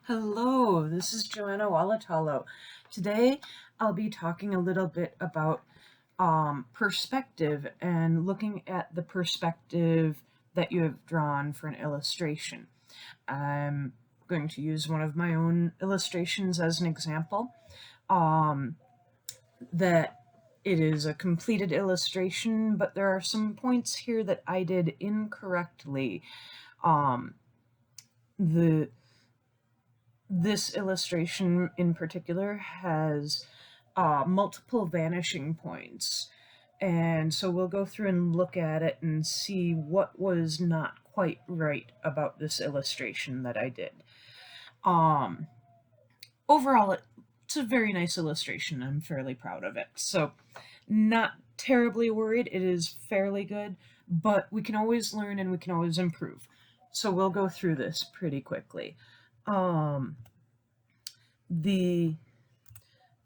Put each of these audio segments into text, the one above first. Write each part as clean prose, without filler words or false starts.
Hello, this is Joanna Walatalo. Today I'll be talking a little bit about perspective and looking at the perspective that you have drawn for an illustration. I'm going to use one of my own illustrations as an example. That it is a completed illustration, but there are some points here that I did incorrectly. Um, the This illustration in particular has multiple vanishing points. And so we'll go through and look at it and see what was not quite right about this illustration that I did. Overall, it's a very nice illustration. I'm fairly proud of it. So not terribly worried. It is fairly good, but we can always learn and we can always improve. So we'll go through this pretty quickly. The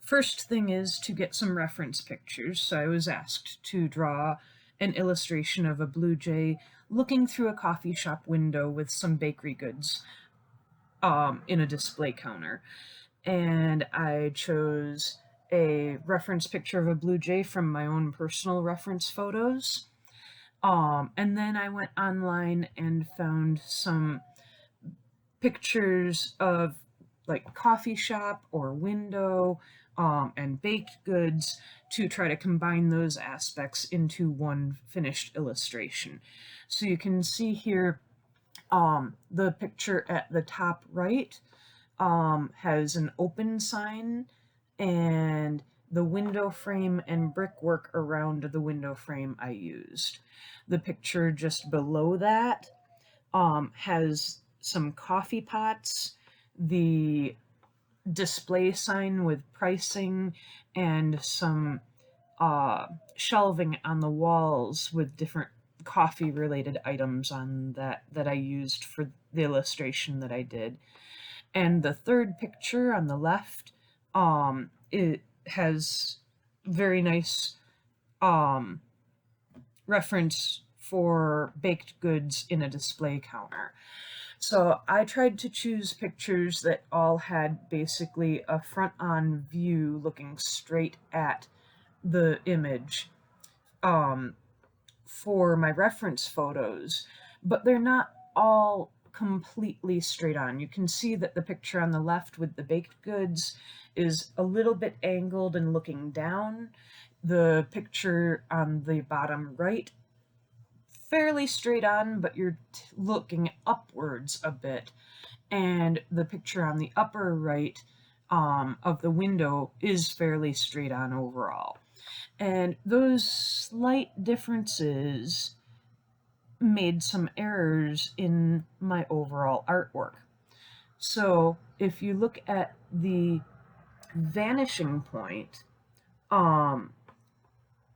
first thing is to get some reference pictures. So I was asked to draw an illustration of a blue jay looking through a coffee shop window with some bakery goods in a display counter. And I chose a reference picture of a blue jay from my own personal reference photos. And then I went online and found some pictures of like coffee shop or window and baked goods to try to combine those aspects into one finished illustration. So you can see here the picture at the top right has an open sign, and the window frame and brickwork around the window frame I used. The picture just below that has some coffee pots, the display sign with pricing, and some shelving on the walls with different coffee related items on that I used for the illustration that I did. And the third picture on the left, it has very nice reference for baked goods in a display counter. So I tried to choose pictures that all had basically a front-on view looking straight at the image for my reference photos, but they're not all completely straight on. You can see that the picture on the left with the baked goods is a little bit angled and looking down. The picture on the bottom right, fairly straight on, but you're looking upwards a bit. And the picture on the upper right of the window is fairly straight on overall. And those slight differences made some errors in my overall artwork. So if you look at the vanishing point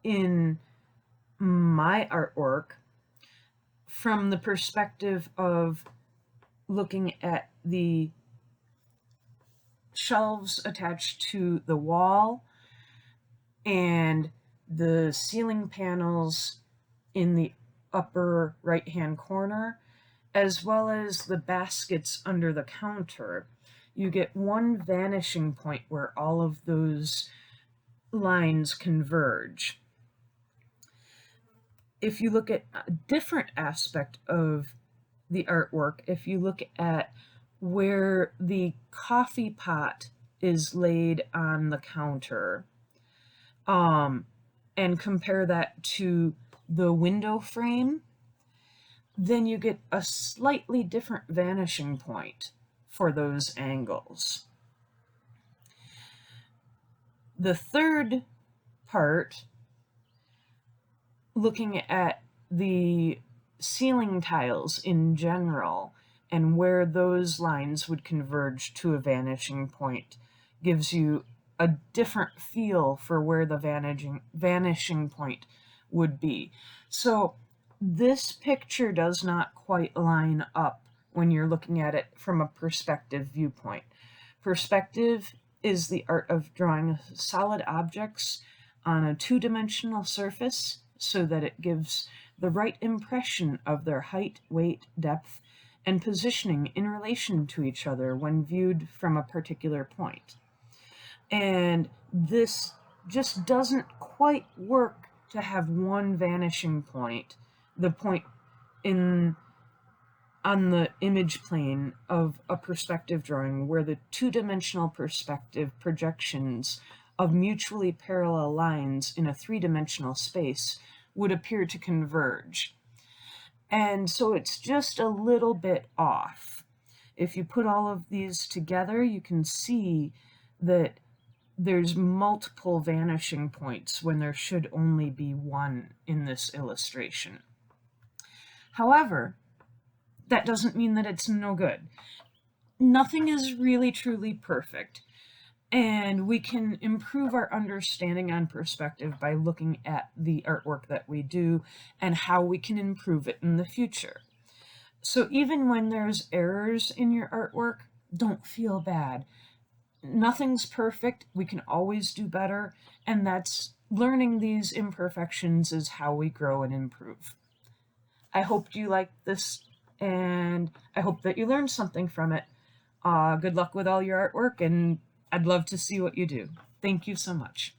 in my artwork, from the perspective of looking at the shelves attached to the wall and the ceiling panels in the upper right-hand corner, as well as the baskets under the counter, you get one vanishing point where all of those lines converge. If you look at a different aspect of the artwork, if you look at where the coffee pot is laid on the counter, and compare that to the window frame, then you get a slightly different vanishing point for those angles. The third part, looking at the ceiling tiles in general and where those lines would converge to a vanishing point, gives you a different feel for where the vanishing point would be. So this picture does not quite line up when you're looking at it from a perspective viewpoint. Perspective is the art of drawing solid objects on a two-dimensional surface so that it gives the right impression of their height, weight, depth, and positioning in relation to each other when viewed from a particular point. And this just doesn't quite work to have one vanishing point, the point in on the image plane of a perspective drawing where the two-dimensional perspective projections of mutually parallel lines in a three-dimensional space would appear to converge. And so it's just a little bit off. If you put all of these together, you can see that there's multiple vanishing points when there should only be one in this illustration. However, that doesn't mean that it's no good. Nothing is really truly perfect, and we can improve our understanding on perspective by looking at the artwork that we do and how we can improve it in the future. So even when there's errors in your artwork, don't feel bad. Nothing's perfect. We can always do better, and that's learning these imperfections is how we grow and improve. I hope you liked this, and I hope that you learned something from it. Good luck with all your artwork, and I'd love to see what you do. Thank you so much.